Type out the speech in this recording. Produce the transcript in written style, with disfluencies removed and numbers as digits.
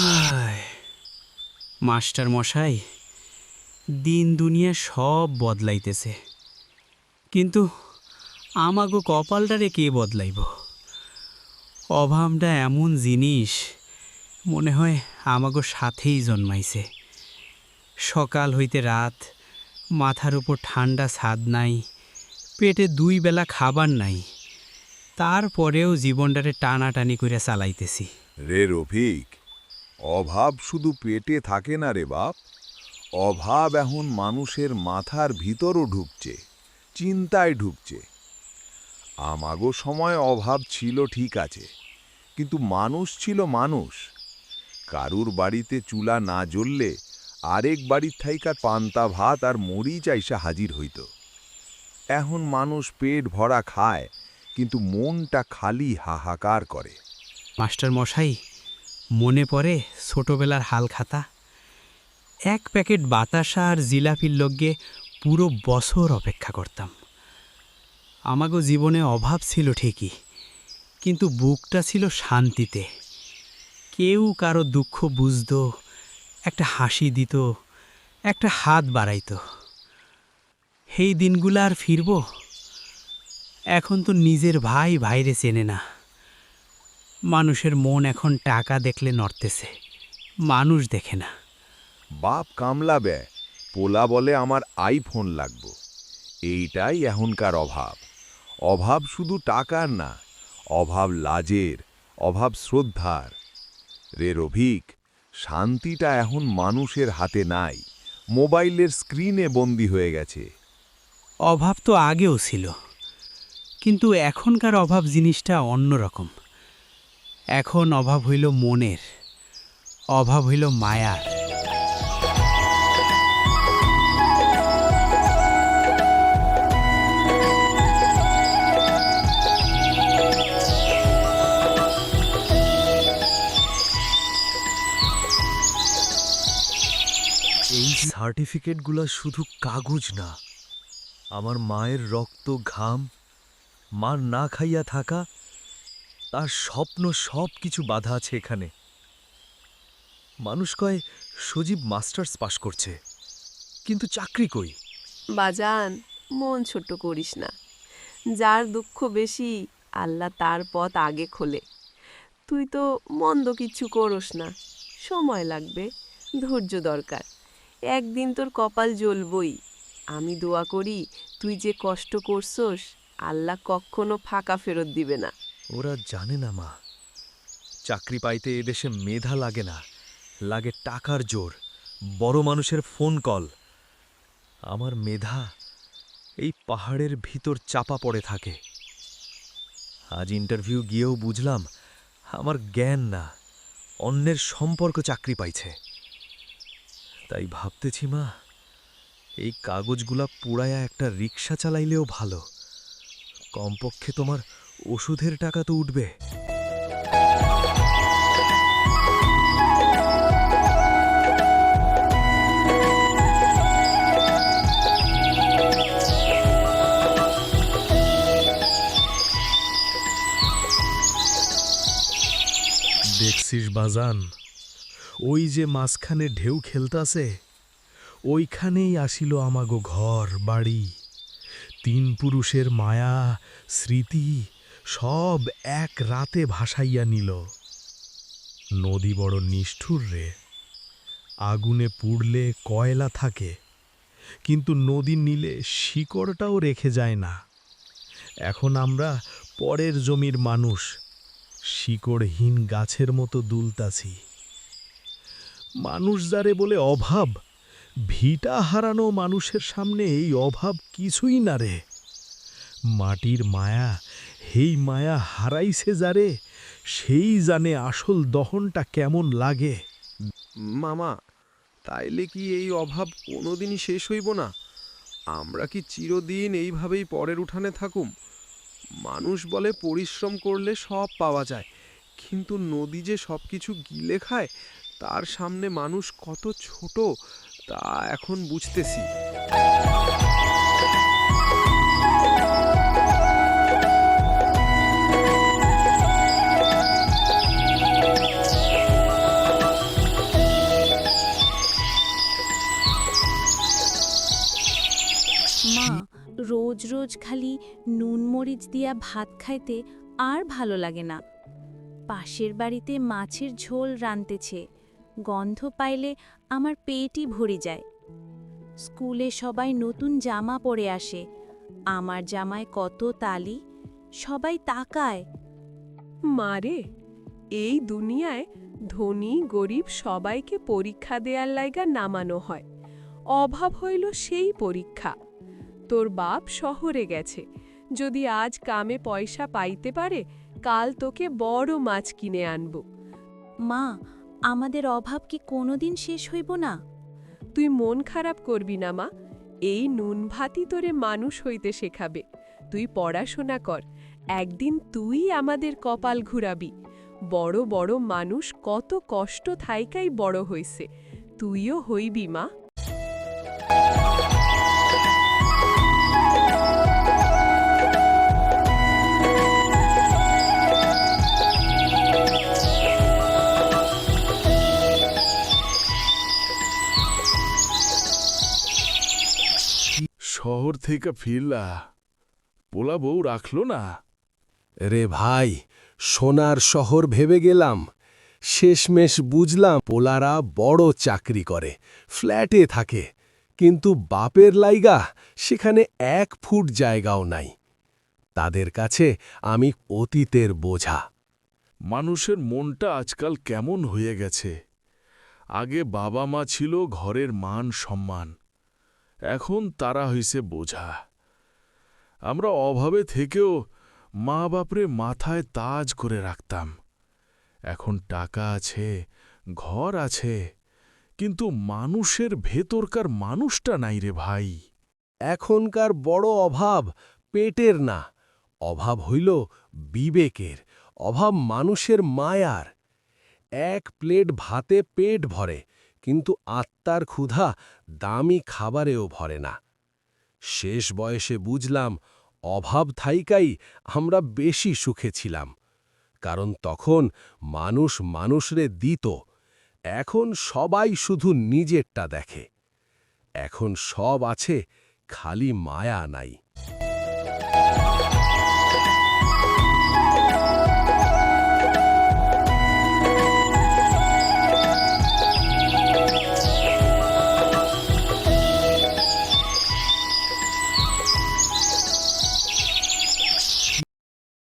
হায়, master মশাই, দিন দুনিয়া সব বদলাইতেছে, কিন্তু আমাগো কপালটারে কে বদলাইব? অভাবটা এমন জিনিস, মনে হয় আমাগো সাথেই জন্মাইছে। সকাল হইতে রাত, মাথার উপর ঠান্ডা ছাদ নাই, পেটে 2 বেলা খাবার নাই, তারপরেও জীবনটারে টানাটানি করে চালাইতেছি। রে রফিক, অভাব শুধু পেটে থাকে না রে বাপ, অভাব এখন মানুষের মাথার ভিতরও ঢুকছে, চিন্তায় ঢুকছে। আমাগো সময় অভাব ছিল ঠিক আছে, কিন্তু মানুষ ছিল মানুষ। কারুর বাড়িতে চুলা না জ্বললে আরেক বাড়ির থাইকা পান্তা ভাত আর মরিচ আইসা হাজির হইত। এখন মানুষ পেট ভরা খায়, কিন্তু মনটা খালি হাহাকার করে। মাস্টার মশাই, মনে পড়ে ছোটবেলার হাল খাতা? 1 প্যাকেট বাতাসা আর জিলাপির লগে পুরো বছর অপেক্ষা করতাম। আমাগো জীবনে অভাব ছিল ঠিকই, কিন্তু বুকটা ছিল শান্তিতে। কেউ কারো দুঃখ বুঝতো, একটা হাসি দিত, একটা হাত বাড়াইত। সেই দিনগুলো আর ফিরব? এখন তো নিজের ভাই ভাইরে চেনে না। মানুষের মন এখন টাকা দেখলে নড়তেছে, মানুষ দেখে না। বাপ কামলাবে, পোলা বলে আমার আইফোন লাগবো। এইটাই এখনকার অভাব। অভাব শুধু টাকার না, অভাব লাজের, অভাব শ্রদ্ধার। রে রফিক, শান্তিটা এখন মানুষের হাতে নাই, মোবাইলের স্ক্রিনে বন্দী হয়ে গেছে। অভাব তো আগেও ছিল, কিন্তু এখনকার অভাব জিনিসটা অন্যরকম। এখন অভাব হইল মনের, অভাব হইল মায়ার। এই সার্টিফিকেটগুলো শুধু কাগজ না, আমার মায়ের রক্ত ঘাম, মার না খাইয়া থাকা, তার স্বপ্ন সব কিছু বাধা আছে এখানে। মানুষ কয় সজীব মাস্টার্স পাশ করছে, কিন্তু চাকরি কই? বাজান, মন ছোট করিস না। যার দুঃখ বেশি, আল্লাহ তার পথ আগে খোলে। তুই তো মন্দ কিচ্ছু করস না, সময় লাগবে, ধৈর্য দরকার। একদিন তোর কপাল জ্বলবই। আমি দোয়া করি, তুই যে কষ্ট করছস, আল্লাহ কখনো ফাঁকা ফেরত দিবে না। ওরা জানে না মা, চাকরি পাইতে এদেশে মেধা লাগে না, লাগে টাকার জোর, বড় মানুষের ফোন কল। আমার মেধা এই পাহাড়ের ভিতর চাপা পড়ে থাকে। আজ ইন্টারভিউ গিয়েও বুঝলাম আমার জ্ঞান না, অন্যের সম্পর্ক চাকরি পাইছে। তাই ভাবতেছি মা, এই কাগজগুলা পুড়ায়া একটা রিক্সা চালাইলেও ভালো, কমপক্ষে তোমার ওষুধের টাকা তো উঠবে। দেখছিস বাজান, ওই যে মাঝখানে ঢেউ খেলতাছে, ওইখানেই আসিল আমাগো ঘর বাড়ি। 3 পুরুষের মায়া স্মৃতি সব এক রাতে ভাসাইয়া নিল। নদী বড় নিষ্ঠুর রে, আগুনে পুড়লে কয়লা থাকে, কিন্তু নদী নিলে শিকড়টাও রেখে যায় না। এখন আমরা পরের জমির মানুষ, শিকড়হীন গাছের মতো দুলতাছি। মানুষ যারে বলে অভাব, ভিটা হারানো মানুষের সামনে এই অভাব কিছুই না রে। মাটির মায়া, হেই মায়া হারাইছে যারে, সেই জানে আসল দহনটা কেমন লাগে। মামা, তাইলে কি এই অভাব কোনোদিনই শেষ হইব না? আমরা কি চিরদিন এইভাবেই পরের উঠানে থাকুম? মানুষ বলে পরিশ্রম করলে সব পাওয়া যায়, কিন্তু নদী যে সব কিছু গিলে খায়, তার সামনে মানুষ কত ছোট তা এখন বুঝতেছি। মরিচ দিয়া ভাত খাইতে আর ভালো লাগে না। পাশের বাড়িতে মাছের ঝোল রানতেছে, গন্ধ পাইলে আমার পেটই ভরে যায়। স্কুলে সবাই নতুন জামা পরে আসে, আমার জামায় কত তালি, সবাই তাকায়। মারে, এই দুনিয়ায় ধনী গরিব সবাইকে পরীক্ষা দেয়ার লাইগা নামানো হয়। অভাব হইল সেই পরীক্ষা। তোর বাপ শহরে গেছে, যদি আজ কামে পয়সা পাইতে পারে, কাল তোকে বড় মাছ কিনে আনব। মা, আমাদের অভাব কি কোনোদিন শেষ হইব না? তুই মন খারাপ করবি না মা, এই নুন ভাতই তোরে মানুষ হইতে শেখাবে। তুই পড়াশোনা কর, একদিন তুই আমাদের কপাল ঘুরাবি। বড় বড় মানুষ কত কষ্ট থাইকাই বড় হইছে, তুইও হইবি মা। শহর থেকে ফিরলা, পোলা বউ রাখলো না? রে ভাই, সোনার শহর ভেবে গেলাম, শেষমেশ বুঝলাম পোলারা বড় চাকরি করে, ফ্ল্যাটে থাকে, কিন্তু বাপের লাইগা সেখানে 1 ফুট জায়গাও নাই। তাদের কাছে আমি অতীতের বোঝা। মানুষের মনটা আজকাল কেমন হয়ে গেছে। আগে বাবা মা ছিল ঘরের মান সম্মান, এখন তারা হইছে বোঝা। আমরা অভাবে থেকেও মা বাপরে মাথায় তাজ করে রাখতাম। এখন টাকা আছে, ঘর আছে, কিন্তু মানুষের ভেতরকার মানুষটা নাই রে ভাই। এখনকার বড় অভাব পেটের না, অভাব হইল বিবেকের, অভাব মানুষের মায়ার। 1 প্লেট ভাতে পেট ভরে, কিন্তু আত্মার ক্ষুধা দামি খাবারেও ভরে না। শেষ বয়সে বুঝলাম অভাব থাইকাই আমরা বেশি সুখে ছিলাম, কারণ তখন মানুষ মানুষরে দিত। এখন সবাই শুধু নিজেরটা দেখে। এখন সব আছে, খালি মায়া নাই।